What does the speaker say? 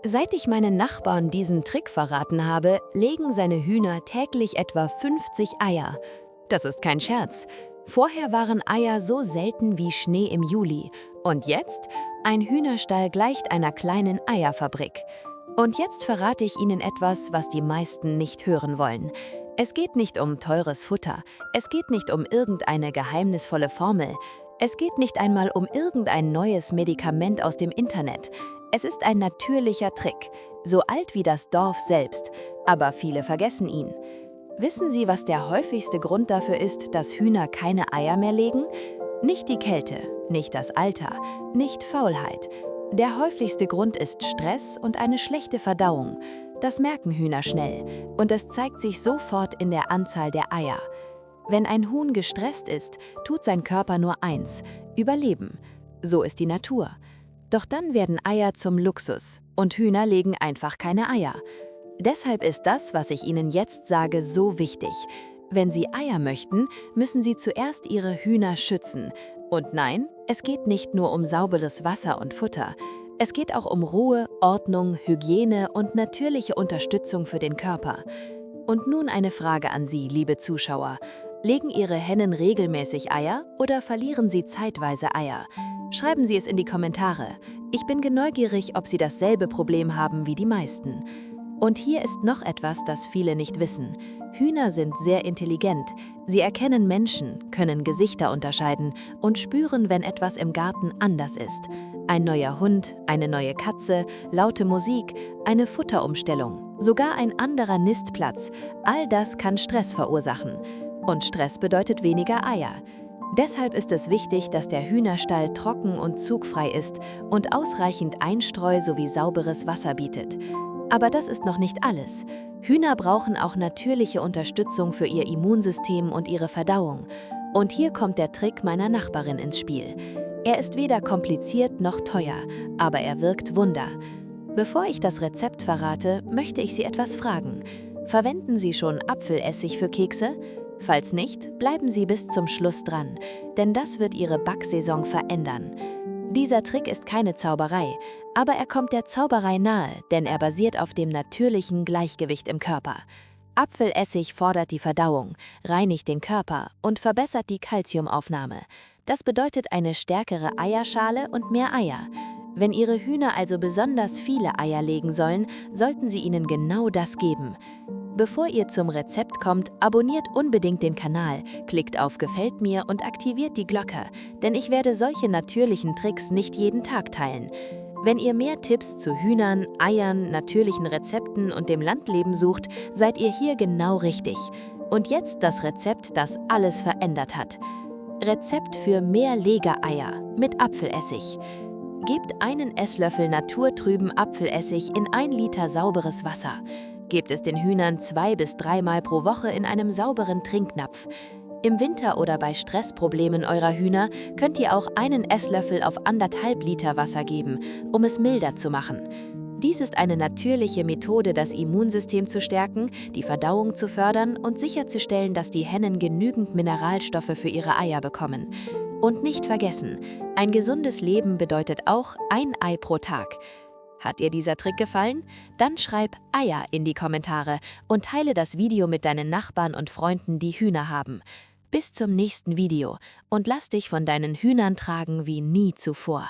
Seit ich meinen Nachbarn diesen Trick verraten habe, legen seine Hühner täglich etwa 50 Eier. Das ist kein Scherz. Vorher waren Eier so selten wie Schnee im Juli. Und jetzt? Ein Hühnerstall gleicht einer kleinen Eierfabrik. Und jetzt verrate ich Ihnen etwas, was die meisten nicht hören wollen. Es geht nicht um teures Futter. Es geht nicht um irgendeine geheimnisvolle Formel. Es geht nicht einmal um irgendein neues Medikament aus dem Internet. Es ist ein natürlicher Trick, so alt wie das Dorf selbst, aber viele vergessen ihn. Wissen Sie, was der häufigste Grund dafür ist, dass Hühner keine Eier mehr legen? Nicht die Kälte, nicht das Alter, nicht Faulheit. Der häufigste Grund ist Stress und eine schlechte Verdauung. Das merken Hühner schnell und es zeigt sich sofort in der Anzahl der Eier. Wenn ein Huhn gestresst ist, tut sein Körper nur eins: überleben. So ist die Natur. Doch dann werden Eier zum Luxus und Hühner legen einfach keine Eier. Deshalb ist das, was ich Ihnen jetzt sage, so wichtig. Wenn Sie Eier möchten, müssen Sie zuerst Ihre Hühner schützen. Und nein, es geht nicht nur um sauberes Wasser und Futter. Es geht auch um Ruhe, Ordnung, Hygiene und natürliche Unterstützung für den Körper. Und nun eine Frage an Sie, liebe Zuschauer. Legen Ihre Hennen regelmäßig Eier oder verlieren sie zeitweise Eier? Schreiben Sie es in die Kommentare. Ich bin neugierig, ob Sie dasselbe Problem haben wie die meisten. Und hier ist noch etwas, das viele nicht wissen. Hühner sind sehr intelligent. Sie erkennen Menschen, können Gesichter unterscheiden und spüren, wenn etwas im Garten anders ist. Ein neuer Hund, eine neue Katze, laute Musik, eine Futterumstellung, sogar ein anderer Nistplatz. All das kann Stress verursachen. Und Stress bedeutet weniger Eier. Deshalb ist es wichtig, dass der Hühnerstall trocken und zugfrei ist und ausreichend Einstreu sowie sauberes Wasser bietet. Aber das ist noch nicht alles. Hühner brauchen auch natürliche Unterstützung für ihr Immunsystem und ihre Verdauung. Und hier kommt der Trick meiner Nachbarin ins Spiel. Er ist weder kompliziert noch teuer, aber er wirkt Wunder. Bevor ich das Rezept verrate, möchte ich Sie etwas fragen. Verwenden Sie schon Apfelessig für Kekse? Falls nicht, bleiben Sie bis zum Schluss dran, denn das wird Ihre Backsaison verändern. Dieser Trick ist keine Zauberei, aber er kommt der Zauberei nahe, denn er basiert auf dem natürlichen Gleichgewicht im Körper. Apfelessig fordert die Verdauung, reinigt den Körper und verbessert die Kalziumaufnahme. Das bedeutet eine stärkere Eierschale und mehr Eier. Wenn Ihre Hühner also besonders viele Eier legen sollen, sollten Sie ihnen genau das geben. Bevor ihr zum Rezept kommt, abonniert unbedingt den Kanal, klickt auf Gefällt mir und aktiviert die Glocke, denn ich werde solche natürlichen Tricks nicht jeden Tag teilen. Wenn ihr mehr Tipps zu Hühnern, Eiern, natürlichen Rezepten und dem Landleben sucht, seid ihr hier genau richtig. Und jetzt das Rezept, das alles verändert hat. Rezept für mehr Legereier mit Apfelessig. Gebt einen Esslöffel naturtrüben Apfelessig in 1 Liter sauberes Wasser. Gebt es den Hühnern 2- bis 3-mal pro Woche in einem sauberen Trinknapf. Im Winter oder bei Stressproblemen eurer Hühner könnt ihr auch einen Esslöffel auf 1,5 Liter Wasser geben, um es milder zu machen. Dies ist eine natürliche Methode, das Immunsystem zu stärken, die Verdauung zu fördern und sicherzustellen, dass die Hennen genügend Mineralstoffe für ihre Eier bekommen. Und nicht vergessen, ein gesundes Leben bedeutet auch 1 Ei pro Tag. Hat dir dieser Trick gefallen? Dann schreib Eier in die Kommentare und teile das Video mit deinen Nachbarn und Freunden, die Hühner haben. Bis zum nächsten Video und lass dich von deinen Hühnern tragen wie nie zuvor.